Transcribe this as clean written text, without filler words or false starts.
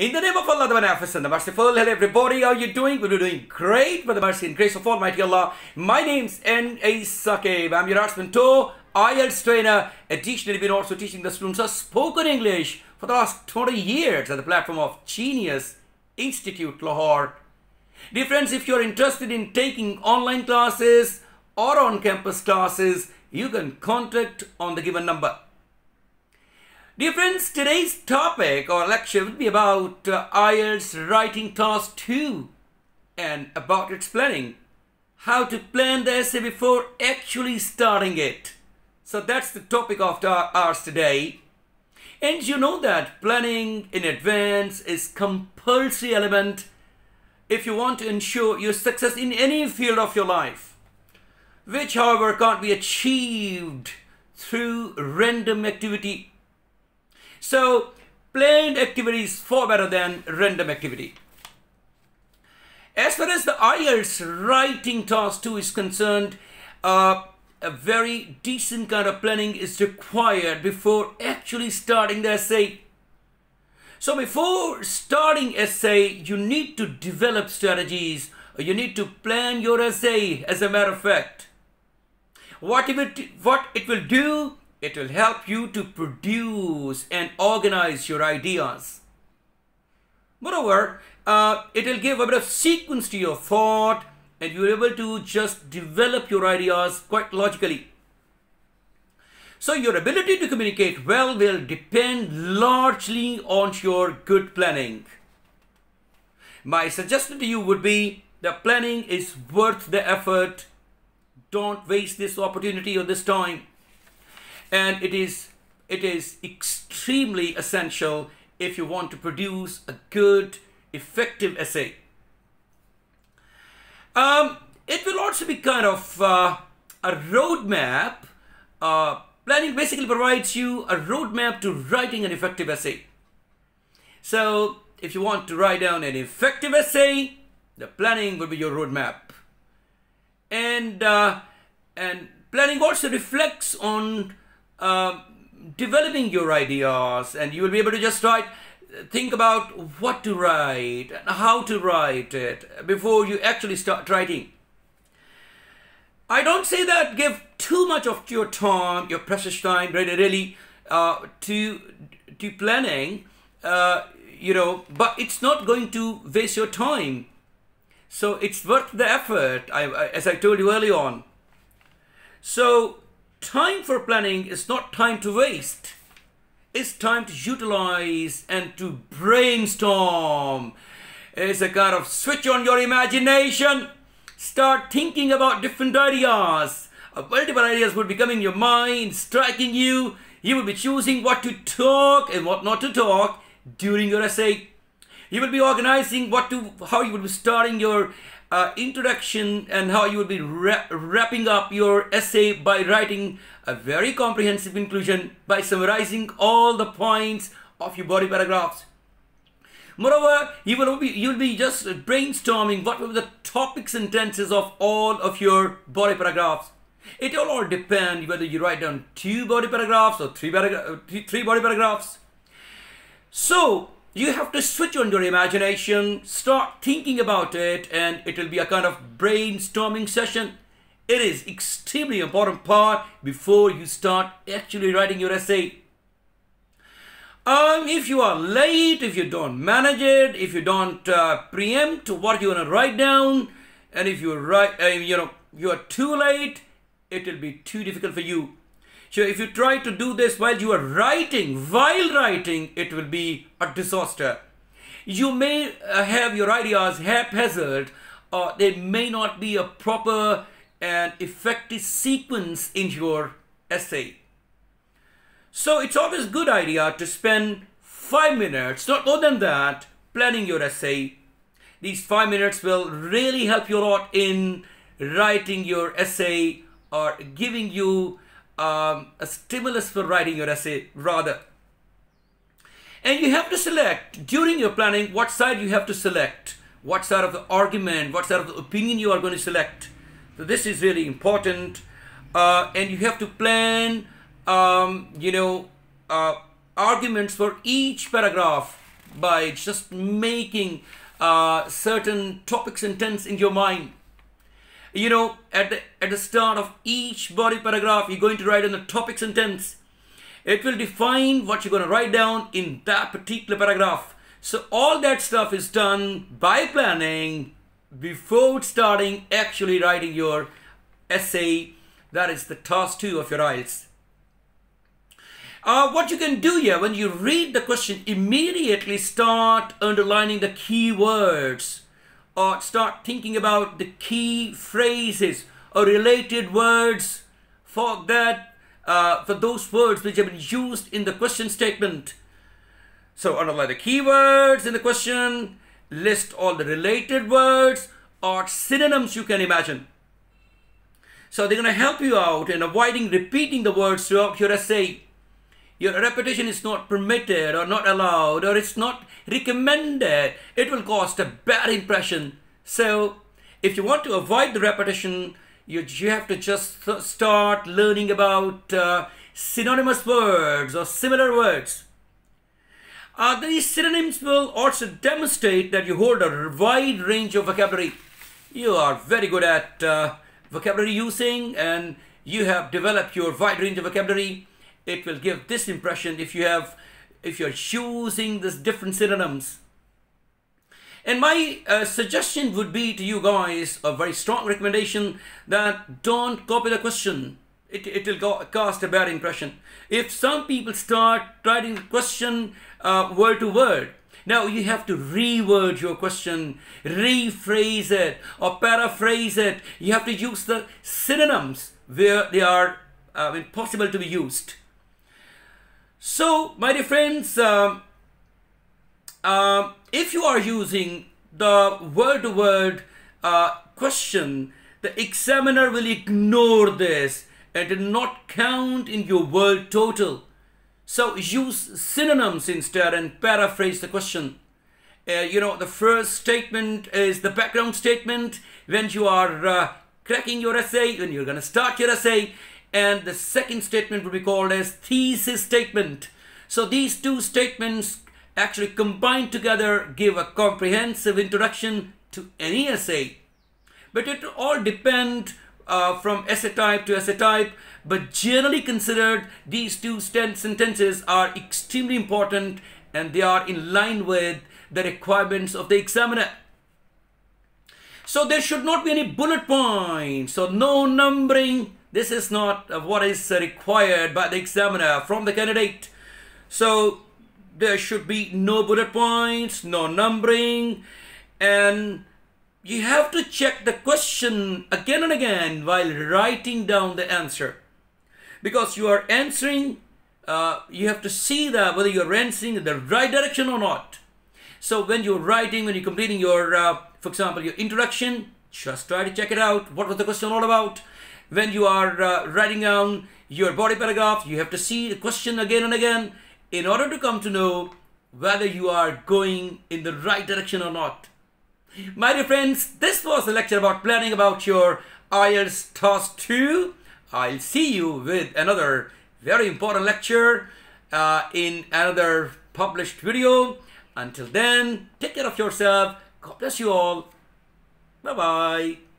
In the name of Allah, the Beneficent, the Merciful, hello everybody, how are you doing? We're doing great by the mercy and grace of Almighty Allah. My name's NA Saqib. I'm your Usman IELTS trainer. Additionally, been also teaching the students of spoken English for the last 20 years at the platform of Genius Institute, Lahore. Dear friends, if you're interested in taking online classes or on-campus classes, you can contact on the given number. Dear friends, today's topic or lecture will be about IELTS Writing Task 2 and about its planning. How to plan the essay before actually starting it. So that's the topic of ours today. And you know that planning in advance is compulsory element if you want to ensure your success in any field of your life, which however can't be achieved through random activity. So, planned activity is far better than random activity. As far as the IELTS Writing Task 2 is concerned, a very decent kind of planning is required before actually starting the essay. So, before starting essay, you need to develop strategies. You need to plan your essay, as a matter of fact. What it will do, it will help you to produce and organize your ideas. Moreover, it will give a bit of sequence to your thought and you're able to just develop your ideas quite logically. So your ability to communicate well will depend largely on your good planning. My suggestion to you would be that planning is worth the effort. Don't waste this opportunity or this time. And it is extremely essential if you want to produce a good, effective essay. It will also be kind of a roadmap. Planning basically provides you a roadmap to writing an effective essay. So if you want to write down an effective essay, the planning will be your roadmap. And planning also reflects on developing your ideas, and you will be able to just think about what to write and how to write it before you actually start writing. I don't say that give too much of your time, your precious time, really, to planning, but it's not going to waste your time. So it's worth the effort, as I told you early on. So time for planning is not time to waste. It's time to utilize and to brainstorm. It's a kind of switch on your imagination. Start thinking about different ideas. Multiple ideas would be coming in your mind, striking you. You will be choosing what to talk and what not to talk during your essay. You will be organizing how you will be starting your introduction and how you will be wrapping up your essay by writing a very comprehensive conclusion by summarizing all the points of your body paragraphs. Moreover, you will be just brainstorming what will be the topics and tenses of all of your body paragraphs. It will all depend whether you write down 2 body paragraphs or 3 body paragraphs. So you have to switch on your imagination, start thinking about it, and it will be a kind of brainstorming session. It is extremely important part before you start actually writing your essay. If you are late, if you don't manage it, if you don't preempt what you're going to write down, and if you you are too late, it will be too difficult for you. So if you try to do this while you are writing, it will be a disaster. You may have your ideas haphazard, or there may not be a proper and effective sequence in your essay. So it's always a good idea to spend 5 minutes, not more than that, planning your essay. These 5 minutes will really help you a lot in writing your essay or giving you a stimulus for writing your essay rather. And you have to select during your planning what side you have to select, what side of the argument, what side of the opinion you are going to select. So this is really important, and you have to plan arguments for each paragraph by just making certain topic sentence in your mind. You know, at the start of each body paragraph, you're going to write in the topic sentence. It will define what you're going to write down in that particular paragraph. So all that stuff is done by planning before starting actually writing your essay. That is the task 2 of your IELTS. What you can do here, when you read the question, immediately start underlining the key words, or start thinking about the key phrases or related words for that, for those words which have been used in the question statement. So underline the keywords in the question, list all the related words or synonyms you can imagine. So they're going to help you out in avoiding repeating the words throughout your essay. Your repetition is not permitted or not allowed, or it's not recommended. It will cause a bad impression. So if you want to avoid the repetition, you have to just start learning about synonymous words or similar words. These synonyms will also demonstrate that you hold a wide range of vocabulary. You are very good at vocabulary using, and you have developed your wide range of vocabulary. It will give this impression if you're using this different synonyms. And my suggestion would be to you guys, a very strong recommendation, that don't copy the question. It will cast a bad impression. If some people start writing the question word to word, now you have to reword your question, rephrase it or paraphrase it. You have to use the synonyms where they are possible to be used. So, my dear friends, if you are using the word-to-word question, the examiner will ignore this and will not count in your word total. So, use synonyms instead and paraphrase the question. You know, the first statement is the background statement when you are cracking your essay, when you're going to start your essay. And the second statement will be called as thesis statement. So these two statements actually combined together give a comprehensive introduction to any essay. But it all depends from essay type to essay type. But generally considered, these two sentences are extremely important and they are in line with the requirements of the examiner. So there should not be any bullet points, so no numbering. This is not what is required by the examiner from the candidate. So there should be no bullet points, no numbering, and you have to check the question again and again while writing down the answer. Because you are answering, you have to see that whether you are answering in the right direction or not. So when you're writing, when you're completing your, for example, your introduction, just try to check it out. What was the question all about? When you are writing down your body paragraph, you have to see the question again and again in order to come to know whether you are going in the right direction or not. My dear friends, this was the lecture about planning about your IELTS Task 2. I'll see you with another very important lecture in another published video. Until then, take care of yourself. God bless you all. Bye-bye.